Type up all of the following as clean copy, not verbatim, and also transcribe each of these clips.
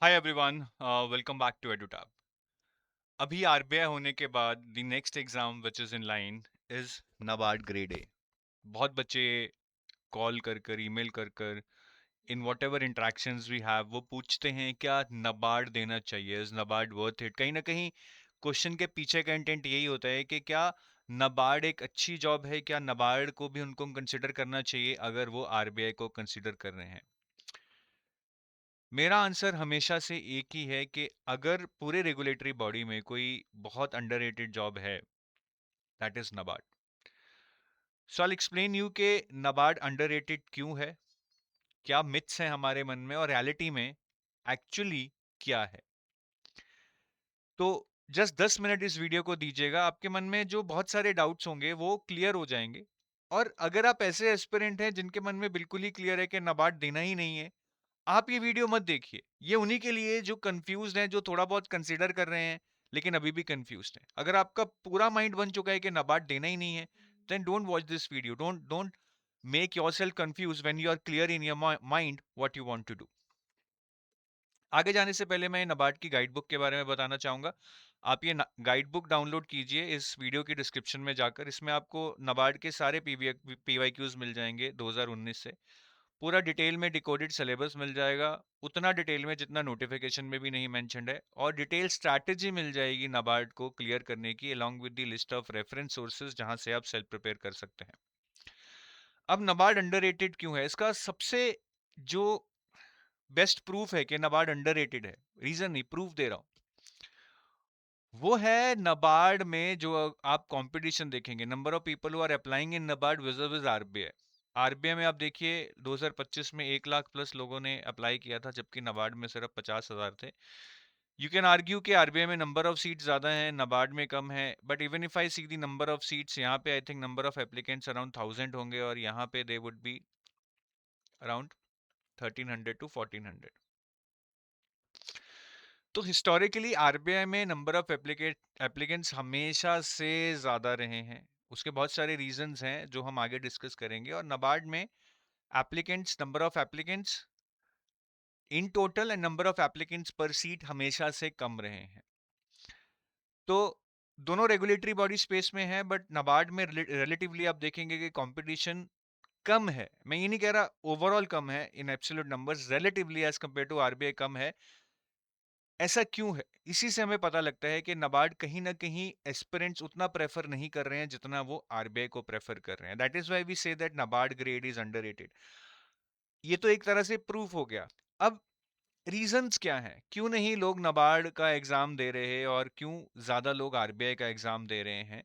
Hi everyone, welcome back to EduTap. अभी RBI होने के बाद the next exam which is in line is NABARD grade A. बहुत बच्चे कॉल कर ईमेल कर in whatever interactions we have वो पूछते हैं क्या नाबार्ड देना चाहिए, इज नाबार्ड वर्थ इट। कहीं ना कहीं क्वेश्चन के पीछे का इंटेंट यही होता है कि क्या नाबार्ड एक अच्छी जॉब है, क्या नाबार्ड को भी उनको कंसिडर करना चाहिए अगर वो आरबीआई को कंसिडर कर रहे हैं। मेरा आंसर हमेशा से एक ही है कि अगर पूरे रेगुलेटरी बॉडी में कोई बहुत अंडररेटेड जॉब है, that is NABARD. So I explain you के नबार्ड अंडररेटेड क्यों है, क्या मिथ्स हैं हमारे मन में और रियलिटी में एक्चुअली क्या है। तो जस्ट 10 मिनट इस वीडियो को दीजिएगा, आपके मन में जो बहुत सारे डाउट्स होंगे वो क्लियर हो जाएंगे। और अगर आप ऐसे एस्पिरेंट हैं जिनके मन में बिल्कुल ही क्लियर है कि नबार्ड देना ही नहीं है, आप ये वीडियो मत देखिए। ये उन्हीं के लिए जो कंफ्यूज्ड हैं, जो थोड़ा बहुत कंसीडर कर रहे हैं लेकिन अभी भी कंफ्यूज्ड हैं। अगर आपका पूरा माइंड बन चुका है कि नबार्ड देना ही नहीं है, then don't watch this video. Don't make yourself confuse when you are clear in your mind what you want to do. आगे जाने से पहले मैं नबार्ड की गाइड बुक के बारे में बताना चाहूंगा। आप ये गाइड बुक डाउनलोड कीजिए इस वीडियो की डिस्क्रिप्शन में जाकर। इसमें आपको नबार्ड के सारे पीवाईक्यूज मिल जाएंगे 2019 से। पूरा डिटेल में डिकोडेड सिलेबस मिल जाएगा, उतना डिटेल में जितना नोटिफिकेशन में भी नहीं मेंशन्ड है। और डिटेल स्ट्रैटेजी मिल जाएगी नाबार्ड को क्लियर करने की, along with the list of reference sources जहां से आप सेल्फ प्रिपेयर कर सकते हैं। अब नाबार्ड अंडररेटेड क्यों है, इसका सबसे जो बेस्ट प्रूफ है कि नाबार्ड अंडररेटेड है, रीजन नहीं प्रूफ दे रहा हूं, वो है नबार्ड में जो आप कंपटीशन देखेंगे, number of people who are applying in NABARD versus RBI. RBI में आप देखिए 2025 में 1 लाख प्लस लोगों ने अप्लाई किया था, जबकि नबार्ड में सिर्फ 50,000 थे। यू कैन आर्ग्यू कि आरबीआई में नंबर ऑफ सीट्स ज्यादा है, नबार्ड में कम है, but even if I see the number of seats, यहाँ पे I think number of applicants around 1000 होंगे और यहाँ पे दे वुड बी अराउंड 1300 to 1400। तो हिस्टोरिकली आरबीआई में नंबर ऑफ एप्लीकेंट्स हमेशा से ज्यादा रहे हैं। उसके बहुत सारे रीजंस हैं जो हम आगे डिस्कस करेंगे। और नबार्ड में applicants, number of applicants in total and number of applicants पर सीट हमेशा से कम रहे हैं। तो दोनों रेगुलेटरी बॉडी स्पेस में है, बट नबार्ड में रिलेटिवली आप देखेंगे कि कंपटीशन कम है। मैं ये नहीं कह रहा ओवरऑल कम है, in absolute numbers relatively as compared to RBI कम है। ऐसा क्यों है, इसी से हमें पता लगता है कि नाबार्ड कहीं ना कहीं एस्पिरेंट्स उतना प्रेफर नहीं कर रहे हैं जितना वो आरबीआई को प्रेफर कर रहे हैं। That is why we say that NABARD grade is underrated. ये तो एक तरह से प्रूफ हो गया। अब रीजंस क्या हैं, क्यों नहीं लोग नाबार्ड का एग्जाम दे रहे हैं और क्यों ज्यादा लोग आरबीआई का एग्जाम दे रहे हैं।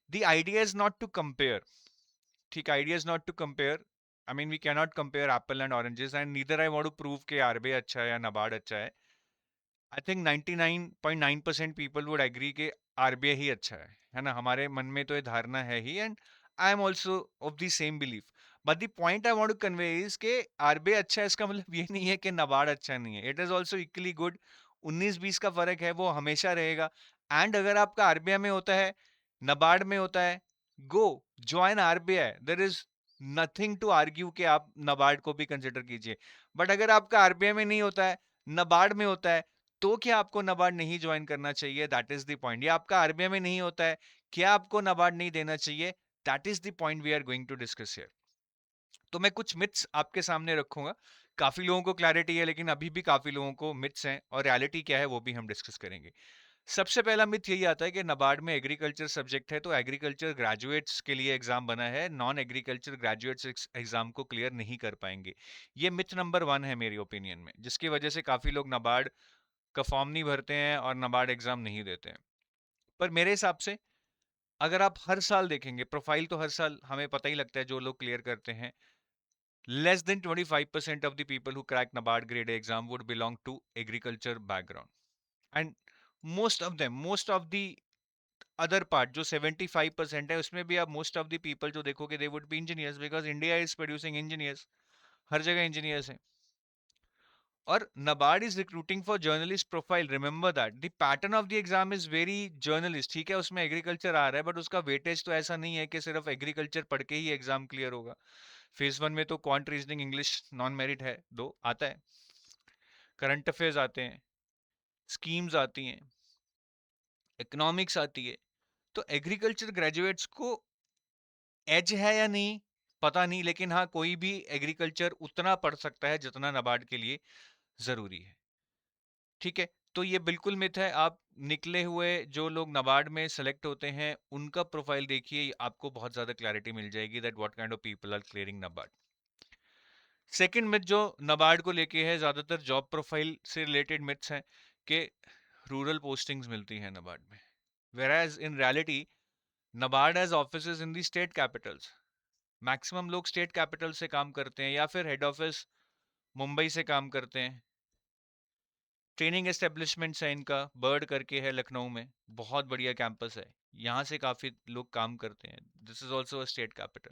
The idea is not to compare, ठीक, idea is not to compare. I mean we can not compare apple and oranges, and neither I want to prove के आरबीआई अच्छा है या नाबार्ड अच्छा है। I think 99.9% people would agree कि RBI ही अच्छा है ना। हमारे मन में तो ये धारणा है ही, and I am also of the same belief. But the point I want to convey is के आरबीआई अच्छा है, इसका मतलब ये नहीं है कि नाबार्ड अच्छा नहीं है। It is also equally good. 19-20 का फर्क है, वो हमेशा रहेगा। एंड अगर आपका आरबीआई में होता है, नाबार्ड में होता है, go join RBI, there is nothing to argue कि आप नाबार्ड को भी कंसिडर कीजिए। बट अगर आपका आरबीआई में नहीं होता है, नाबार्ड में होता है, तो क्या आपको नाबार्ड नहीं ज्वाइन करना चाहिए? That is the point. ये आपका आरबीआई में नहीं होता है, क्या आपको नाबार्ड नहीं देना चाहिए? That is the point we are going to discuss here. तो मैं कुछ मिथ्स आपके सामने रखूंगा। काफी लोगों को क्लैरिटी है, लेकिन अभी भी काफी लोगों को मिथ्स हैं, और रियलिटी क्या है वो भी हम डिस्कस करेंगे। सबसे पहला मिथ यही आता है कि नाबार्ड में एग्रीकल्चर सब्जेक्ट है, तो एग्रीकल्चर ग्रेजुएट्स के लिए एग्जाम बना है, नॉन एग्रीकल्चर ग्रेजुएट्स एग्जाम को क्लियर नहीं कर पाएंगे। ये मिथ नंबर 1 है मेरी ओपिनियन में, जिसकी वजह से काफी लोग नाबार्ड का फॉर्म नहीं भरते हैं और नाबार्ड एग्जाम नहीं देते हैं। पर मेरे हिसाब से अगर आप हर साल देखेंगे प्रोफाइल, तो हर साल हमें पता ही लगता है जो लोग क्लियर करते हैं, less than 25% of the people who crack NABARD grade exam would belong to agriculture background. And most of the other part जो 75% है, उसमें भी आप मोस्ट ऑफ द पीपल जो देखोगे they would be engineers, because India is producing engineers. हर जगह engineers हैं। और NABARD is recruiting for journalist profile. Remember that the pattern of the exam is very journalist. ठीक है, उसमें एग्रीकल्चर आ रहा है, बट उसका वेटेज तो ऐसा नहीं है कि सिर्फ एग्रीकल्चर पढ़ के ही एग्जाम क्लियर होगा। फेज 1 में तो quant reasoning English non merit है, दो आता है। करंट अफेयर्स आते हैं, स्कीम्स आती हैं, इकोनॉमिक्स आती है। तो एग्रीकल्चर ग्रेजुएट्स को एज है या नहीं पता नहीं, लेकिन हाँ कोई भी एग्रीकल्चर उतना पढ़ सकता है जितना नाबार्ड के लिए जरूरी है। ठीक है, तो ये बिल्कुल मिथ है। आप निकले हुए जो लोग नाबार्ड में सेलेक्ट होते हैं उनका प्रोफाइल देखिए, आपको बहुत ज्यादा क्लैरिटी मिल जाएगी that what kind of people are clearing NABARD. Second myth जो नाबार्ड को लेके है, ज्यादातर जॉब प्रोफाइल से रिलेटेड मिथ्स हैं कि रूरल पोस्टिंग्स मिलती हैं नाबार्ड में, whereas in reality NABARD has offices in the state Capitals. Maximum लोग स्टेट कैपिटल से काम करते हैं या फिर हेड ऑफिस मुंबई से काम करते हैं। ट्रेनिंग एस्टेब्लिशमेंट्स है इनका, बर्ड करके है लखनऊ में, बहुत बढ़िया कैंपस है, यहाँ से काफी लोग काम करते हैं। This is also a state capital.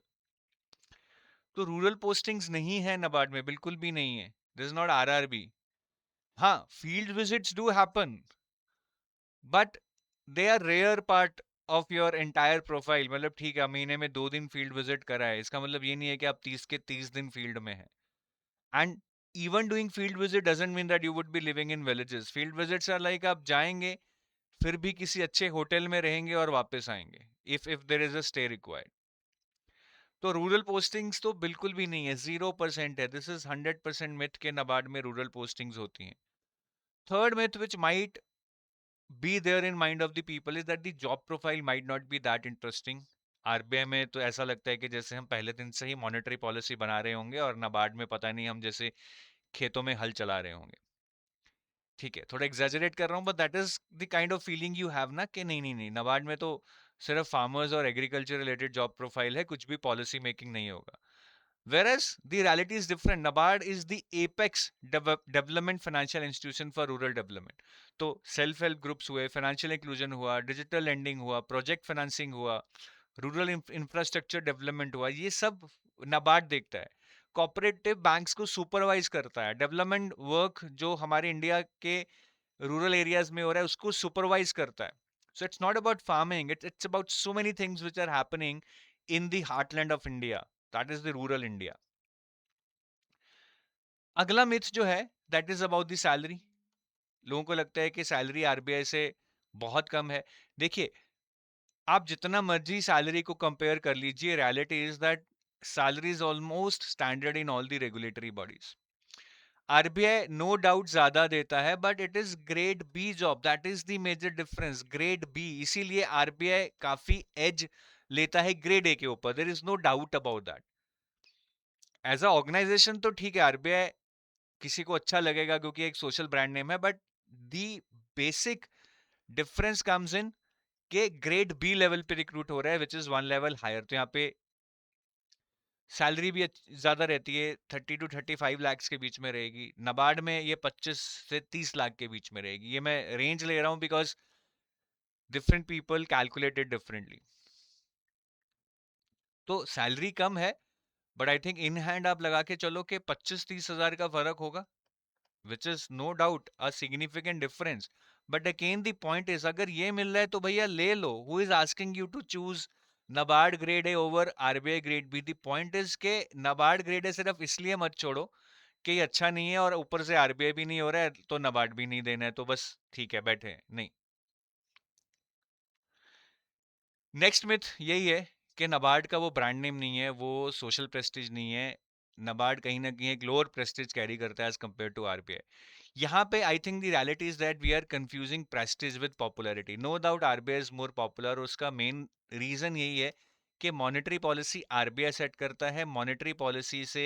तो रूरल पोस्टिंग्स नहीं है नाबार्ड में, बिल्कुल भी नहीं है। This is not RRB. हाँ, field visits do happen, but they are rare part of your entire profile. मतलब ठीक है, महीने में 2 दिन फील्ड विजिट करा है, इसका मतलब ये नहीं है कि आप 30 के 30 दिन फील्ड में है। And even doing field visit doesn't mean that you would be living in villages. Field visits are like आप जाएंगे, फिर भी किसी अच्छे होटल में रहेंगे और वापस आएंगे, if there is a stay required. तो रूरल पोस्टिंग्स तो बिल्कुल भी नहीं है, 0% है। दिस इज 100% मिथ के नाबार्ड में रूरल पोस्टिंग्स होती हैं। Third myth which might be there in mind of the people is that the job profile might not be that interesting। RBI में तो ऐसा लगता है कि जैसे हम पहले दिन से ही मॉनेटरी पॉलिसी बना रहे होंगे, और नाबार्ड में पता नहीं हम जैसे खेतों में हल चला रहे होंगे। ठीक है, थोड़ा एग्जैजरेट कर रहा हूँ, but that is the kind of feeling you have ना, कि नहीं नहीं नहीं, नाबार्ड में तो सिर्फ फार्मर्स और एग्रीकल्चर रिलेटेड जॉब प्रोफाइल है, कुछ भी पॉलिसी मेकिंग नहीं होगा। Whereas the reality is different. NABARD is the apex development financial institution for rural development. तो सेल्फ हेल्प ग्रुप्स हुए, फाइनेंशियल इंक्लूजन हुआ, डिजिटल लेंडिंग हुआ, प्रोजेक्ट फाइनेंसिंग हुआ, रूरल इंफ्रास्ट्रक्चर डेवलपमेंट हुआ, ये सब नाबार्ड देखता है। कोऑपरेटिव बैंक्स को सुपरवाइज करता है। डेवलपमेंट वर्क जो हमारे इंडिया के रूरल एरियाज में हो रहा है उसको सुपरवाइज करता है। So it's not about farming, it's about so many things which are happening in the heartland of India, that is the rural India। अगला मिथ जो है that is about the salary. लोगों को लगता है कि सैलरी आरबीआई से बहुत कम है। देखिए, आप जितना मर्जी सैलरी को कंपेयर कर लीजिए, reality is that salary is almost standard in all the regulatory bodies. RBI no doubt ज्यादा देता है, but it is grade B job, that is the major difference, grade B. इसीलिए आरबीआई काफी edge लेता है grade A के ऊपर, there is no doubt about that. As a organization तो ठीक है, आरबीआई किसी को अच्छा लगेगा क्योंकि एक सोशल ब्रांड नेम है, but the basic difference comes in के ग्रेड बी लेवल पे रिक्रूट हो रहा है, विच इज 1 लेवल हायर। तो यहाँ पे सैलरी भी ज्यादा रहती है, 30 to 35 lakhs के बीच में रहेगी। नाबार्ड में ये 25 से 30 लाख के बीच में रहेगी। ये मैं रेंज ले रहा हूँ because different people calculated differently. तो सैलरी कम है, but I think in hand आप लगा के चलो कि 25-30 हजार का फर्क होगा, which is no doubt a significant difference। But again the point is, अगर ये मिल रहा है तो भैया ले लो। Who is asking you to choose NABARD grade A over RBI grade B? The point is के NABARD grade A सिर्फ इसलिए मत छोड़ो कि ये अच्छा नहीं है और ऊपर से RBI भी नहीं हो रहा है तो NABARD भी नहीं देना है, तो बस ठीक है बैठे नहीं। नेक्स्ट मिथ यही है कि नबार्ड का वो ब्रांड नेम नहीं है, वो सोशल प्रेस्टीज नहीं है। नबार्ड कहीं ना कहीं एक लोअर प्रेस्टीज कैरी करता है एज कम्पेयर टू आरबीआई। यहाँ पे I think the reality is that we are confusing prestige with popularity. No doubt RBI is more popular, उसका मेन रीजन यही है कि मॉनेटरी पॉलिसी आरबीआई सेट करता है। मॉनेटरी पॉलिसी से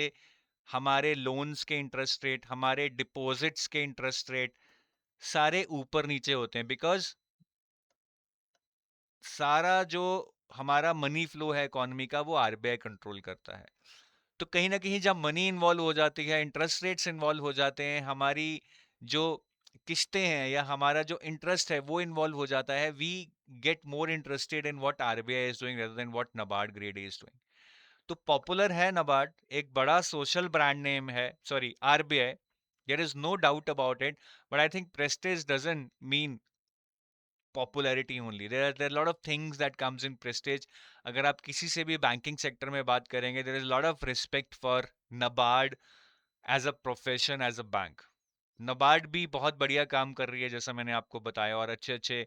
हमारे लोन्स के इंटरेस्ट रेट, हमारे डिपॉजिट्स के इंटरेस्ट रेट सारे ऊपर नीचे होते हैं, बिकॉज सारा जो हमारा मनी फ्लो है इकोनॉमी का वो आरबीआई कंट्रोल करता है। तो कहीं ना कहीं जब मनी इन्वॉल्व हो जाती है, इंटरेस्ट रेट्स इन्वॉल्व हो जाते हैं, हमारी जो किस्तें हैं या हमारा जो इंटरेस्ट है वो इन्वॉल्व हो जाता है, we get more interested in what RBI is doing rather than what NABARD grade is doing. तो पॉपुलर है नाबार्ड, एक बड़ा सोशल ब्रांड नेम है, sorry RBI, there is no doubt about it, but I think prestige doesn't mean popularity only. There lot of things that comes in prestige. अगर आप किसी से भी बैंकिंग सेक्टर में बात करेंगे, there is lot of respect for NABARD as a profession, as a bank. NABARD भी बहुत बढ़िया काम कर रही है जैसा मैंने आपको बताया, और अच्छे अच्छे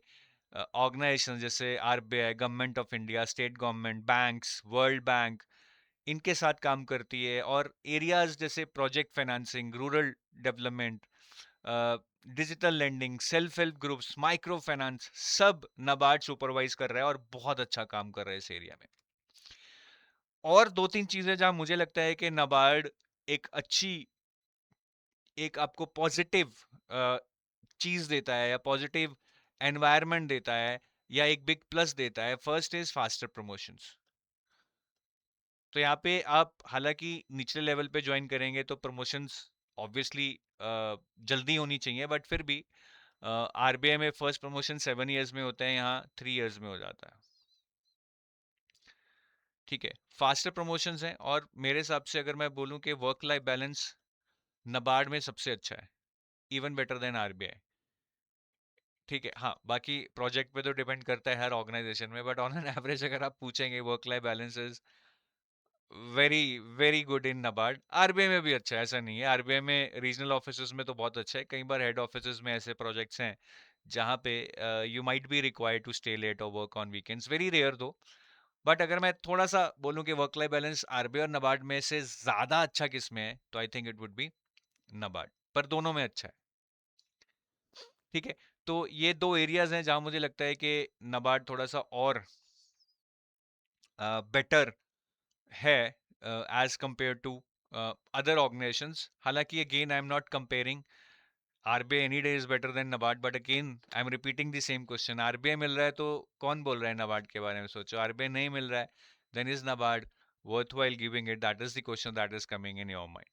ऑर्गेनाइजेशन जैसे RBI, government of India, state government, banks, world bank, इनके साथ काम करती है। और एरियाज जैसे project financing, rural development, digital lending, self help groups, micro finance, सब नाबार्ड सुपरवाइज कर रहा है और बहुत अच्छा काम कर रहा है इस एरिया में। और दो तीन चीजें जहां मुझे लगता है कि नाबार्ड एक अच्छी, एक आपको पॉजिटिव चीज देता है या पॉजिटिव एनवायरनमेंट देता है या एक बिग प्लस देता है, फर्स्ट इज फास्टर प्रमोशंस। तो यहाँ पे आप हालांकि निचले लेवल पे ज्वाइन करेंगे तो प्रमोशंस ऑब्वियसली जल्दी होनी चाहिए, बट फिर भी आरबीआई में फर्स्ट प्रमोशन 7 इयर्स में होता है, यहाँ 3 इयर्स में हो जाता है। ठीक है, फास्टर प्रमोशंस हैं, और मेरे हिसाब से अगर मैं बोलूं कि वर्क लाइफ बैलेंस नबार्ड में सबसे अच्छा है, इवन बेटर देन आरबीआई। ठीक है, हाँ, बाकी प्रोजेक्ट पे तो डिपेंड करता है हर ऑर्गेनाइजेशन में, बट ऑन एन एवरेज अगर आप पूछेंगे work life balance is very very good in NABARD. RBI में भी अच्छा है, ऐसा नहीं है, आरबीआई में रीजनल ऑफिसेज में तो बहुत अच्छा है, कई बार हेड ऑफिसेज में ऐसे प्रोजेक्ट्स हैं जहाँ पे you might be required to stay late और work on weekends, very rare though. बट अगर मैं थोड़ा सा बोलूं कि वर्क लाइफ बैलेंस आरबीआई और नबार्ड में से ज्यादा अच्छा किस में है, तो I think it would be NABARD, पर दोनों में अच्छा है। ठीक है, तो ये दो एरियाज हैं जहां मुझे लगता है कि नबार्ड थोड़ा सा और बेटर है as compared to other organisations. हालांकि again I am not comparing RBI any day is better than NABARD, but again I am repeating the same question. RBI मिल रहा है तो कौन बोल रहा है नबार्ड के बारे में सोचो, आरबीआई नहीं मिल रहा है, then is NABARD worthwhile giving it? That is the question that is coming in your mind.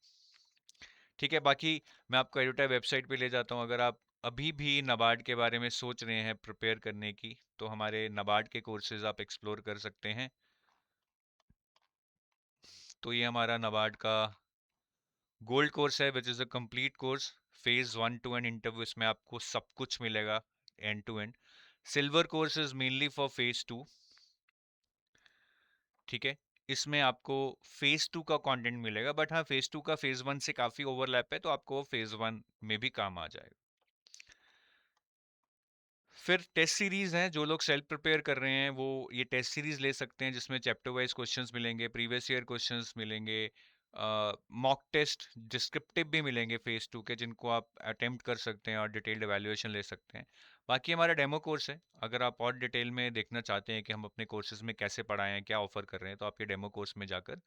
ठीक है, बाकी मैं आपको एडुटाई वेबसाइट पे ले जाता हूँ। अगर आप अभी भी नबार्ड के बारे में सोच रहे हैं प्रिपेयर करने की, तो हमारे नबार्ड के कोर्सेज आप एक्सप्लोर कर सकते हैं। तो ये हमारा नबार्ड का गोल्ड कोर्स है, which is a complete course, phase 1 2 and interview, इसमें आपको सब कुछ मिलेगा end to end. Silver course is mainly for phase 2। ठीक है, इसमें आपको फेज 2 का कंटेंट मिलेगा, बट हाँ फेज 2 का फेज 1 से काफ़ी ओवरलैप है, तो आपको फेज 1 में भी काम आ जाएगा। फिर टेस्ट सीरीज हैं, जो लोग सेल्फ प्रिपेयर कर रहे हैं वो ये टेस्ट सीरीज ले सकते हैं, जिसमें चैप्टर वाइज क्वेश्चंस मिलेंगे, प्रीवियस ईयर क्वेश्चंस मिलेंगे, मॉक टेस्ट डिस्क्रिप्टिव भी मिलेंगे फेज 2 के, जिनको आप अटेम्प्ट कर सकते हैं और डिटेल्ड एवेल्युएशन ले सकते हैं। बाकी हमारा डेमो कोर्स है, अगर आप और डिटेल में देखना चाहते हैं कि हम अपने कोर्सेज में कैसे पढ़ाएं हैं, क्या ऑफर कर रहे हैं, तो आप ये डेमो कोर्स में जाकर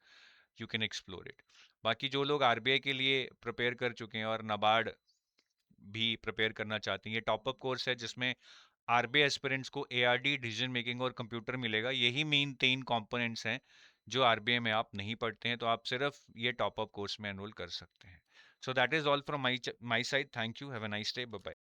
यू कैन एक्सप्लोर इट। बाकी जो लोग आरबीआई के लिए प्रिपेयर कर चुके हैं और नाबार्ड भी प्रिपेयर करना चाहते हैं, ये टॉपअप कोर्स है जिसमें आरबीआई एस्पिरेंट्स को एआरडी, डिसीजन मेकिंग और कंप्यूटर मिलेगा। यही मेन 3 कंपोनेंट्स हैं जो आरबीआई में आप नहीं पढ़ते हैं, तो आप सिर्फ ये टॉपअप कोर्स में एनरोल कर सकते हैं। So that is all from my side, thank you, have a nice day, bye bye.